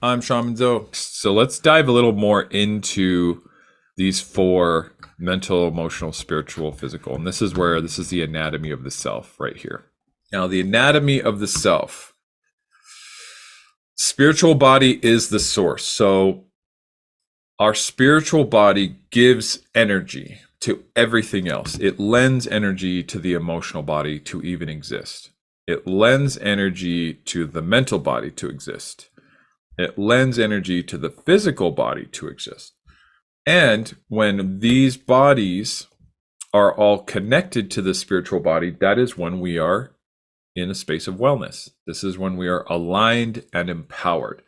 I'm Shaman Zo. So let's dive a little more into these four: mental, emotional, spiritual, physical. And this is the anatomy of the self right here. Now, the anatomy of the self. Spiritual body is the source. So our spiritual body gives energy to everything else. It lends energy to the emotional body to even exist. It lends energy to the mental body to exist. It lends energy to the physical body to exist. And when these bodies are all connected to the spiritual body, that is when we are in a space of wellness. This is when we are aligned and empowered.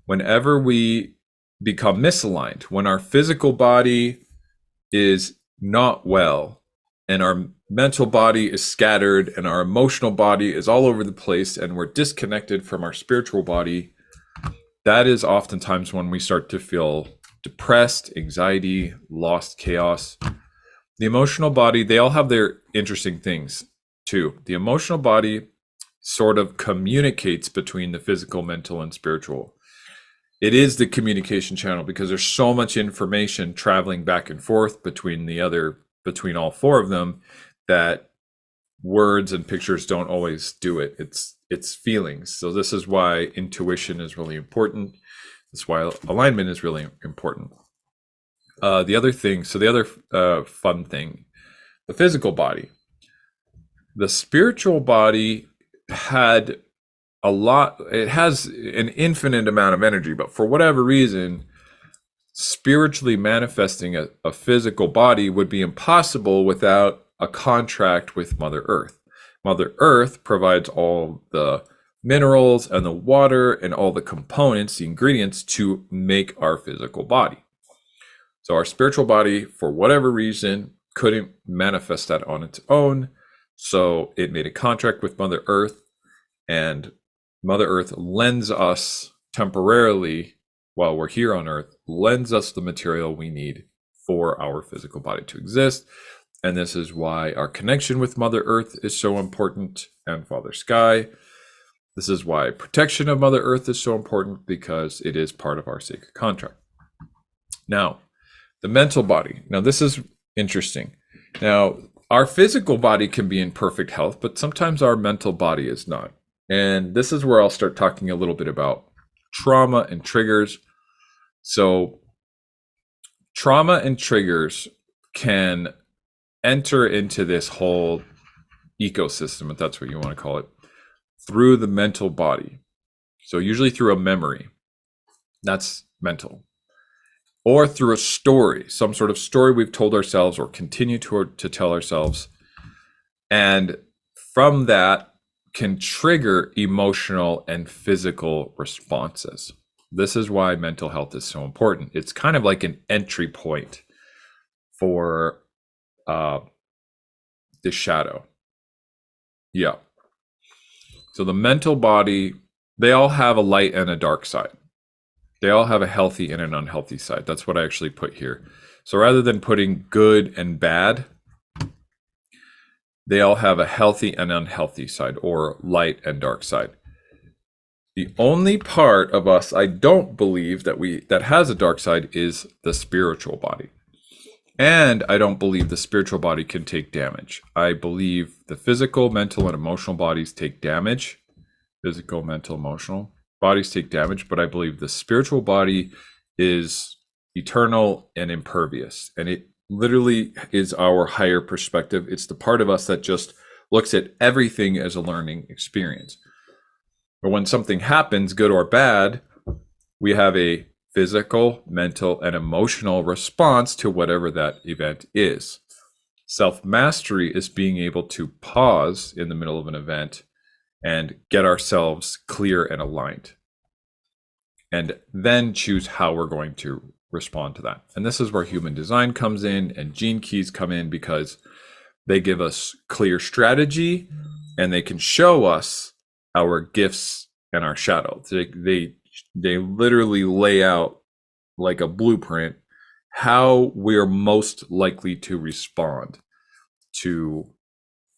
Whenever we become misaligned, when our physical body is not well and our mental body is scattered and our emotional body is all over the place and we're disconnected from our spiritual body, that is oftentimes when we start to feel depressed, anxiety, lost, chaos. The emotional body, they all have their interesting things too. The emotional body sort of communicates between the physical, mental, and spiritual. It is the communication channel because there's so much information traveling back and forth between all four of them that words and pictures don't always do it. It's feelings. So this is why intuition is really important. That's why alignment is really important. The other fun thing, the physical body. The spiritual body it has an infinite amount of energy, but for whatever reason, spiritually manifesting a physical body would be impossible without a contract with Mother Earth. Mother Earth provides all the minerals and the water and all the components, the ingredients to make our physical body. So our spiritual body, for whatever reason, couldn't manifest that on its own. So it made a contract with Mother Earth, and Mother Earth lends us temporarily, while we're here on Earth, lends us the material we need for our physical body to exist. And this is why our connection with Mother Earth is so important, and Father Sky. This is why protection of Mother Earth is so important, because it is part of our sacred contract. Now, the mental body. Now, this is interesting. Now, our physical body can be in perfect health, but sometimes our mental body is not. And this is where I'll start talking a little bit about trauma and triggers. So, trauma and triggers can enter into this whole ecosystem, if that's what you want to call it, through the mental body. So usually through a memory, that's mental, or through a story, some sort of story we've told ourselves or continue to tell ourselves. And from that can trigger emotional and physical responses. This is why mental health is so important. It's kind of like an entry point for the shadow. Yeah. So the mental body, they all have a light and a dark side. They all have a healthy and an unhealthy side. That's what I actually put here. So rather than putting good and bad, they all have a healthy and unhealthy side, or light and dark side. The only part of us I don't believe that has a dark side is the spiritual body. And I don't believe the spiritual body can take damage. I believe the physical, mental, and emotional bodies take damage. Physical, mental, emotional bodies take damage, but I believe the spiritual body is eternal and impervious. And it literally is our higher perspective. It's the part of us that just looks at everything as a learning experience. But when something happens, good or bad, we have a physical, mental, and emotional response to whatever that event is. Self-mastery is being able to pause in the middle of an event and get ourselves clear and aligned, and then choose how we're going to respond to that. And this is where human design comes in and gene keys come in, because they give us clear strategy and they can show us our gifts and our shadows. They literally lay out like a blueprint how we're most likely to respond to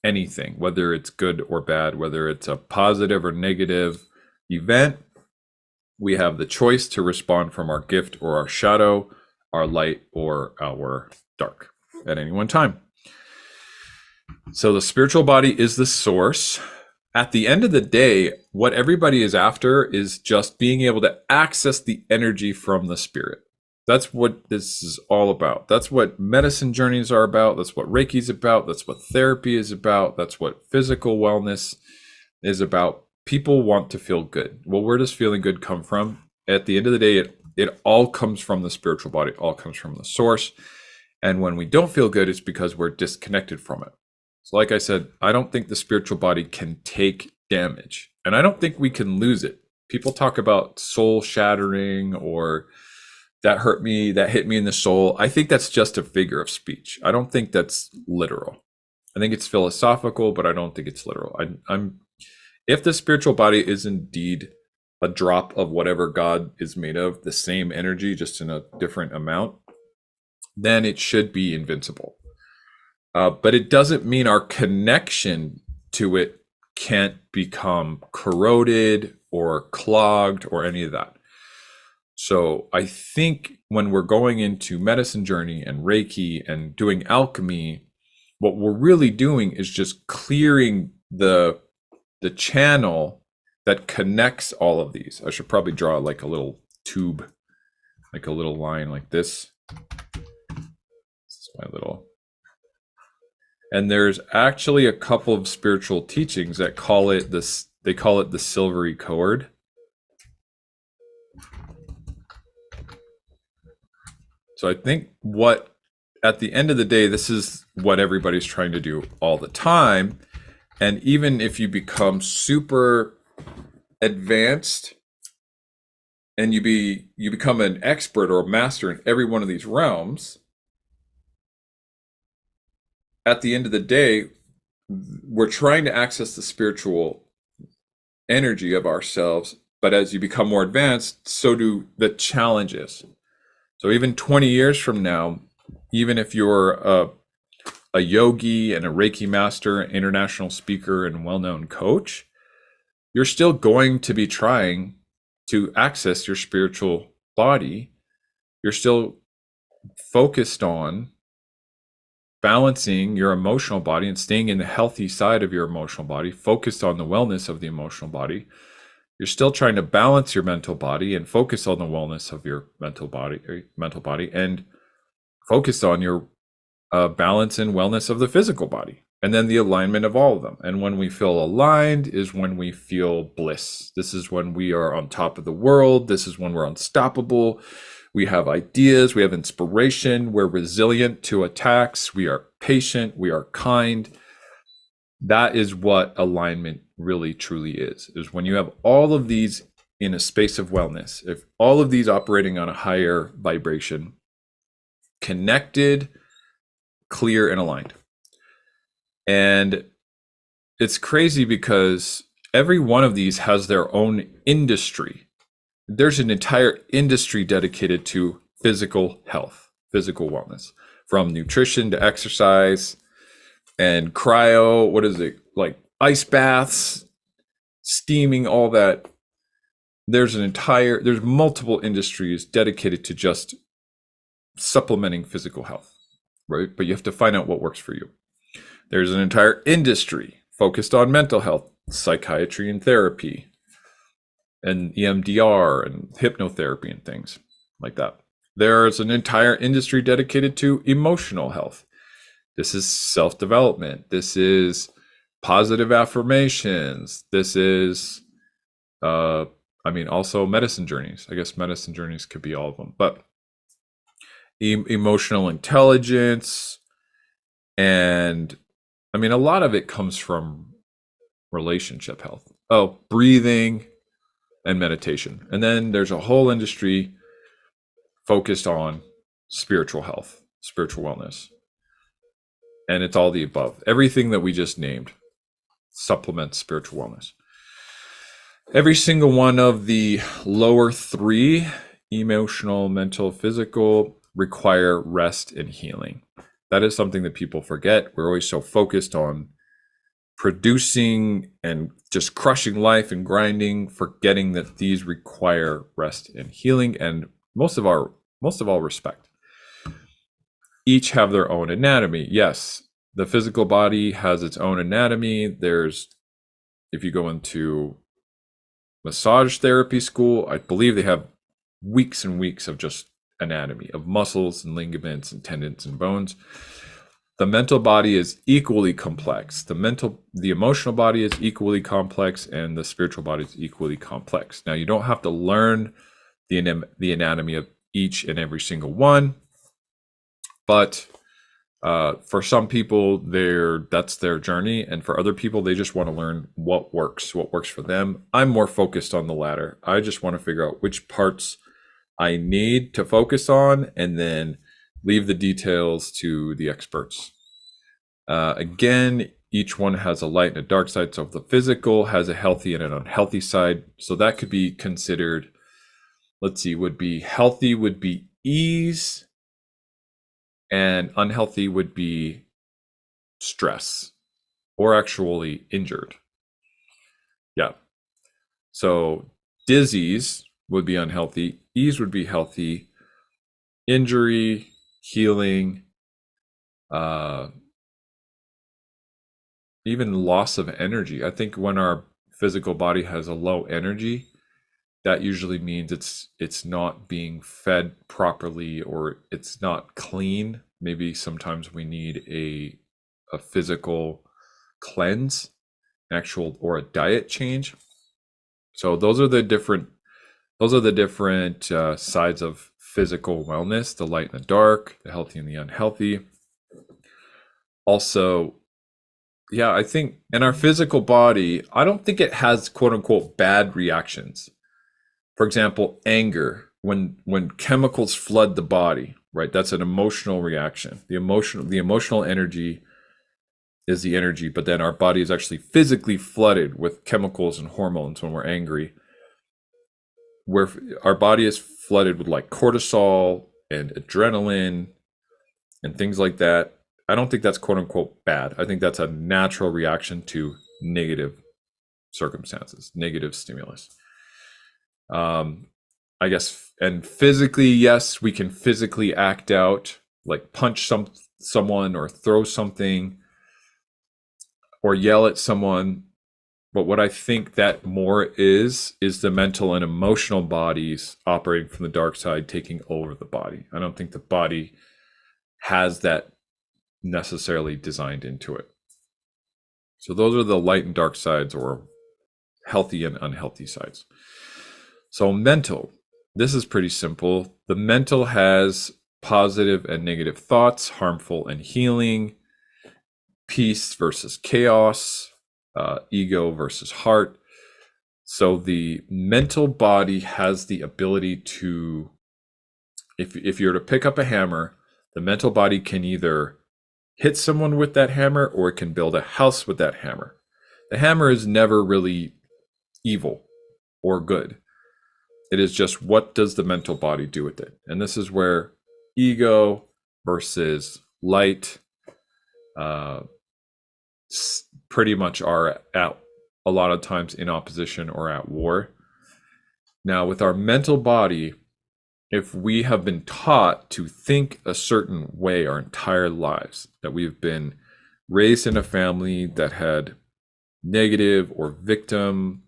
anything, whether it's good or bad, whether it's a positive or negative event. We have the choice to respond from our gift or our shadow, our light or our dark at any one time. So the spiritual body is the source. At the end of the day, what everybody is after is just being able to access the energy from the spirit. That's what this is all about. That's what medicine journeys are about. That's what Reiki is about. That's what therapy is about. That's what physical wellness is about. People want to feel good. Well, where does feeling good come from? At the end of the day, it all comes from the spiritual body. It all comes from the source. And when we don't feel good, it's because we're disconnected from it. So like I said, I don't think the spiritual body can take damage. And I don't think we can lose it. People talk about soul shattering or that hurt me, that hit me in the soul. I think that's just a figure of speech. I don't think that's literal. I think it's philosophical, but I don't think it's literal. If the spiritual body is indeed a drop of whatever God is made of, the same energy, just in a different amount, then it should be invincible. But it doesn't mean our connection to it can't become corroded or clogged or any of that. So I think when we're going into medicine journey and Reiki and doing alchemy, what we're really doing is just clearing the channel that connects all of these. I should probably draw like a little tube, like a little line like this. This is my little... And there's actually a couple of spiritual teachings that call it this, they call it the silvery cord. So I think what, at the end of the day, this is what everybody's trying to do all the time. And even if you become super advanced and you become an expert or a master in every one of these realms, at the end of the day, we're trying to access the spiritual energy of ourselves. But as you become more advanced, so do the challenges. So even 20 years from now, even if you're a yogi and a Reiki master, an international speaker and well-known coach, you're still going to be trying to access your spiritual body. You're still focused on balancing your emotional body and staying in the healthy side of your emotional body, focused on the wellness of the emotional body. You're still trying to balance your mental body and focus on the wellness of your mental body, and focus on your balance and wellness of the physical body, and then the alignment of all of them. And when we feel aligned is when we feel bliss. This is when we are on top of the world. This is when we're unstoppable. We have ideas, we have inspiration, we're resilient to attacks, we are patient, we are kind. That is what alignment really truly is when you have all of these in a space of wellness, if all of these operating on a higher vibration, connected, clear, and aligned. And it's crazy because every one of these has their own industry. There's an entire industry dedicated to physical health, physical wellness, from nutrition to exercise and cryo, what is it, like ice baths, steaming, all that. There's multiple industries dedicated to just supplementing physical health, right? But you have to find out what works for you. There's an entire industry focused on mental health, psychiatry and therapy, and EMDR and hypnotherapy and things like that. There's an entire industry dedicated to emotional health. This is self-development. This is positive affirmations. This is, also medicine journeys. I guess medicine journeys could be all of them, but emotional intelligence. And a lot of it comes from relationship health. Oh, breathing and meditation. And then there's a whole industry focused on spiritual health, spiritual wellness. And it's all the above. Everything that we just named supplements spiritual wellness. Every single one of the lower three, emotional, mental, physical, require rest and healing. That is something that people forget. We're always so focused on producing and just crushing life and grinding, forgetting that these require rest and healing and most of all respect. Each have their own anatomy. Yes, the physical body has its own anatomy. There's, if you go into massage therapy school, I believe they have weeks and weeks of just anatomy of muscles and ligaments and tendons and bones. The mental body is equally complex. The emotional body is equally complex, and the spiritual body is equally complex. Now, you don't have to learn the anatomy of each and every single one, but for some people, that's their journey, and for other people, they just want to learn what works for them. I'm more focused on the latter. I just want to figure out which parts I need to focus on, and then leave the details to the experts. Again, each one has a light and a dark side. So if the physical has a healthy and an unhealthy side, so that could be considered, let's see, would be healthy would be ease, and unhealthy would be stress or actually injured. Yeah. So disease would be unhealthy, ease would be healthy, injury, healing, even loss of energy. I think when our physical body has a low energy, that usually means it's not being fed properly or it's not clean. Maybe sometimes we need a physical cleanse, actual, or a diet change. So those are the different sides of physical wellness: the light and the dark, the healthy and the unhealthy. Also, yeah, I think in our physical body, I don't think it has quote unquote bad reactions. For example, anger, when chemicals flood the body, right? That's an emotional reaction. The emotional energy is the energy, but then our body is actually physically flooded with chemicals and hormones when we're angry. Where our body is flooded with like cortisol and adrenaline and things like that. I don't think that's quote unquote bad. I think that's a natural reaction to negative circumstances, negative stimulus. I guess, and physically, yes, we can physically act out, like punch someone or throw something or yell at someone. But what I think that more is the mental and emotional bodies operating from the dark side taking over the body. I don't think the body has that necessarily designed into it. So those are the light and dark sides, or healthy and unhealthy sides. So mental, this is pretty simple. The mental has positive and negative thoughts, harmful and healing, peace versus chaos, ego versus heart. So the mental body has the ability to, if you're to pick up a hammer, the mental body can either hit someone with that hammer or it can build a house with that hammer. The hammer is never really evil or good. It is just, what does the mental body do with it? And this is where ego versus light pretty much are at a lot of times in opposition or at war. Now, with our mental body, if we have been taught to think a certain way our entire lives, that we've been raised in a family that had negative or victim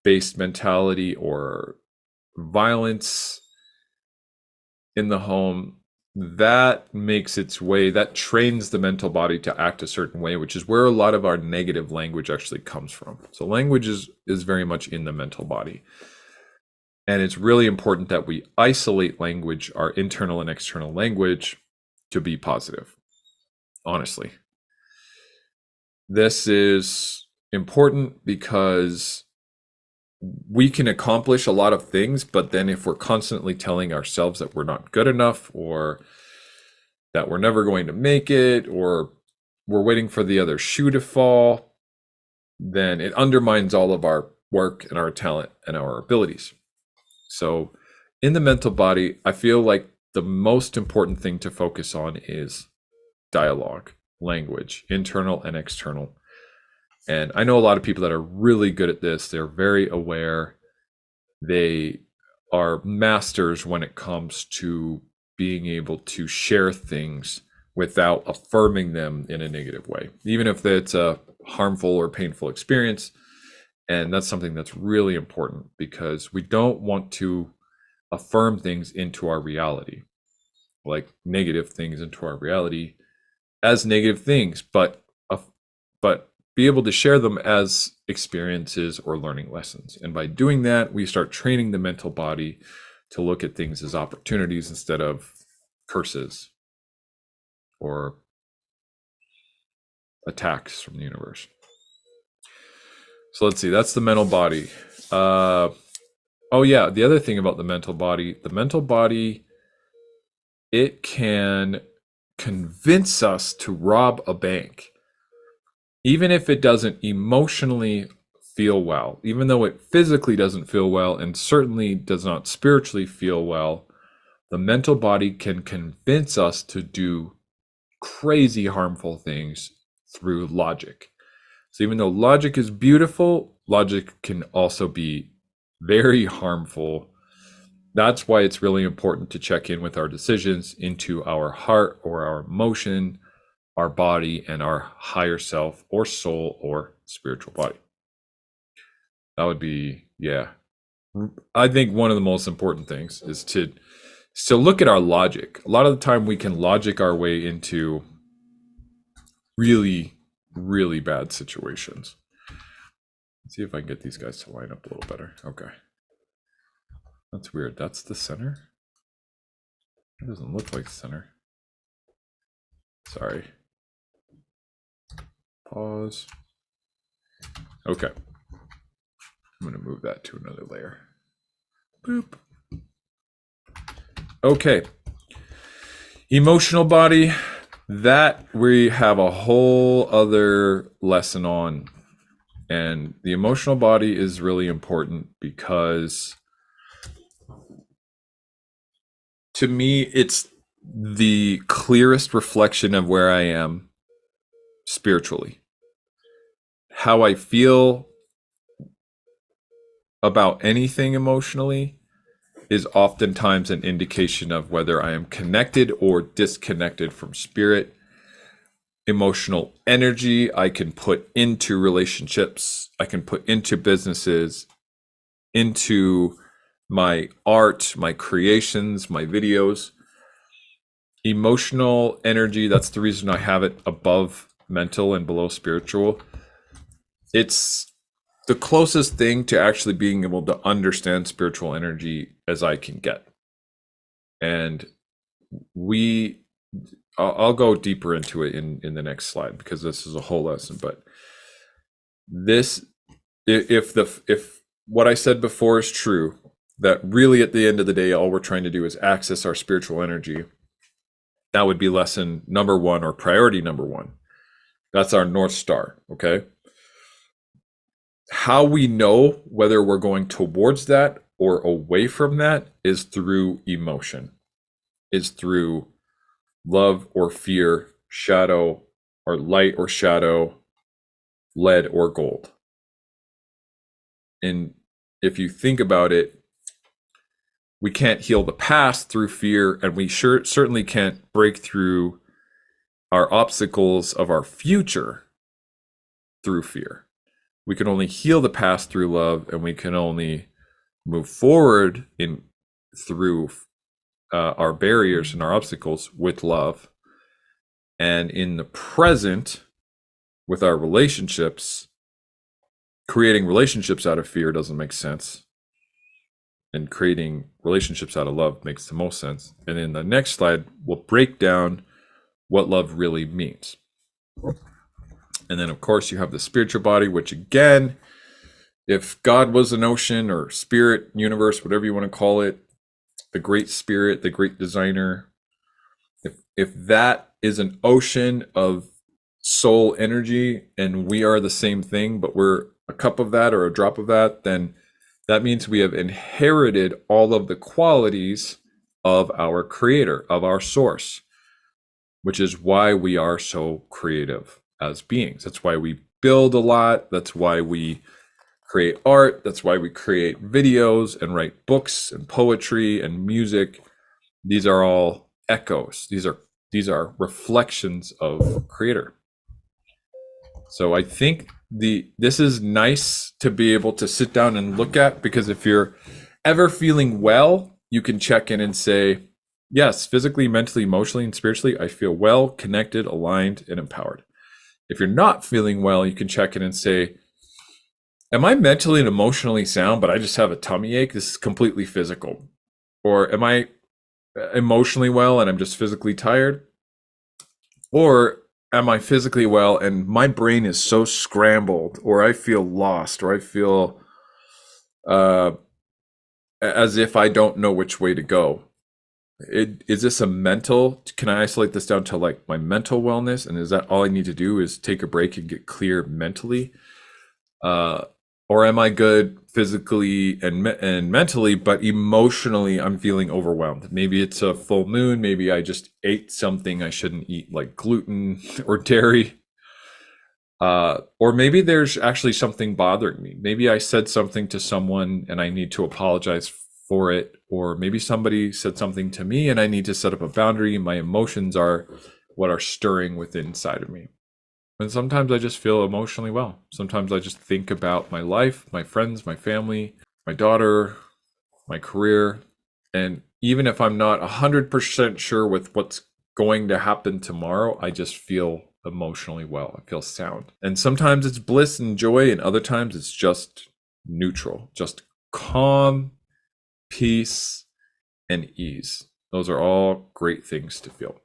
based mentality or violence in the home, that makes its way, that trains the mental body to act a certain way, which is where a lot of our negative language actually comes from. So language is very much in the mental body. And it's really important that we isolate language, our internal and external language, to be positive, honestly. This is important because we can accomplish a lot of things, but then if we're constantly telling ourselves that we're not good enough, or that we're never going to make it, or we're waiting for the other shoe to fall, then it undermines all of our work and our talent and our abilities. So in the mental body, I feel like the most important thing to focus on is dialogue, language, internal and external. And I know a lot of people that are really good at this. They're very aware. They are masters when it comes to being able to share things without affirming them in a negative way, even if it's a harmful or painful experience. And that's something that's really important because we don't want to affirm things into our reality, like negative things into our reality as negative things, but be able to share them as experiences or learning lessons. And by doing that, we start training the mental body to look at things as opportunities instead of curses or attacks from the universe. So let's see, that's the mental body. Oh yeah, the other thing about the mental body, it can convince us to rob a bank, even if it doesn't emotionally feel well, even though it physically doesn't feel well and certainly does not spiritually feel well. The mental body can convince us to do crazy harmful things through logic. So even though logic is beautiful, logic can also be very harmful. That's why it's really important to check in with our decisions into our heart or our emotion, our body, and our higher self or soul or spiritual body. That would be, yeah. I think one of the most important things is to look at our logic. A lot of the time we can logic our way into really, really bad situations. Let's see if I can get these guys to line up a little better. Okay. That's weird. That's the center? It doesn't look like the center. Sorry. Pause. Okay. I'm going to move that to another layer. Boop. Okay. Emotional body. That we have a whole other lesson on. And the emotional body is really important because to me, it's the clearest reflection of where I am spiritually. How I feel about anything emotionally is oftentimes an indication of whether I am connected or disconnected from spirit. Emotional energy I can put into relationships, I can put into businesses, into my art, my creations, my videos. Emotional energy, that's the reason I have it above mental and below spiritual. It's the closest thing to actually being able to understand spiritual energy as I can get. And I'll go deeper into it in the next slide because this is a whole lesson. But this, if what I said before is true, that really at the end of the day, all we're trying to do is access our spiritual energy, that would be lesson number one or priority number one. That's our North Star, okay? How we know whether we're going towards that or away from that is through emotion, is through love or fear, shadow or light or shadow, lead or gold. And if you think about it, we can't heal the past through fear, and we certainly can't break through our obstacles of our future through fear. We can only heal the past through love, and we can only move forward through our barriers and our obstacles with love. And in the present, with our relationships, creating relationships out of fear doesn't make sense. And creating relationships out of love makes the most sense. And in the next slide, we'll break down what love really means. And then, of course, you have the spiritual body, which again, if God was an ocean or spirit, universe, whatever you want to call it, the great spirit, the great designer, if that is an ocean of soul energy and we are the same thing, but we're a cup of that or a drop of that, then that means we have inherited all of the qualities of our creator, of our source, which is why we are so creative as beings. That's why we build a lot. That's why we create art. That's why we create videos and write books and poetry and music. These are all echoes. These are reflections of creator. So I think this is nice to be able to sit down and look at, because if you're ever feeling well, you can check in and say, yes, physically, mentally, emotionally, and spiritually, I feel well, connected, aligned, and empowered. If you're not feeling well, you can check in and say, am I mentally and emotionally sound, but I just have a tummy ache? This is completely physical. Or am I emotionally well and I'm just physically tired? Or am I physically well and my brain is so scrambled, or I feel lost, or I feel as if I don't know which way to go? Is this a mental? Can I isolate this down to like my mental wellness? And is that all I need to do is take a break and get clear mentally? Or am I good physically and mentally, but emotionally I'm feeling overwhelmed? Maybe it's a full moon. Maybe I just ate something I shouldn't eat, like gluten or dairy. Or maybe there's actually something bothering me. Maybe I said something to someone and I need to apologize for it. Or maybe somebody said something to me and I need to set up a boundary. My emotions are what are stirring within inside of me. And sometimes I just feel emotionally well. Sometimes I just think about my life, my friends, my family, my daughter, my career. And even if I'm not 100% sure with what's going to happen tomorrow, I just feel emotionally well. I feel sound. And sometimes it's bliss and joy, and other times it's just neutral, just calm, peace, and ease. Those are all great things to feel.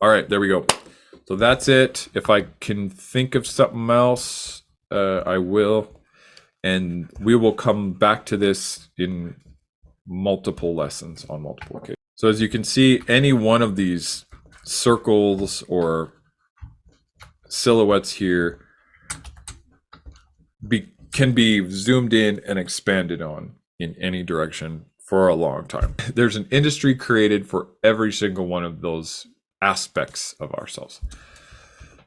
All right, there we go. So that's it. If I can think of something else, I will. And we will come back to this in multiple lessons on multiple occasions. So as you can see, any one of these circles or silhouettes here can be zoomed in and expanded on in any direction for a long time. There's an industry created for every single one of those aspects of ourselves.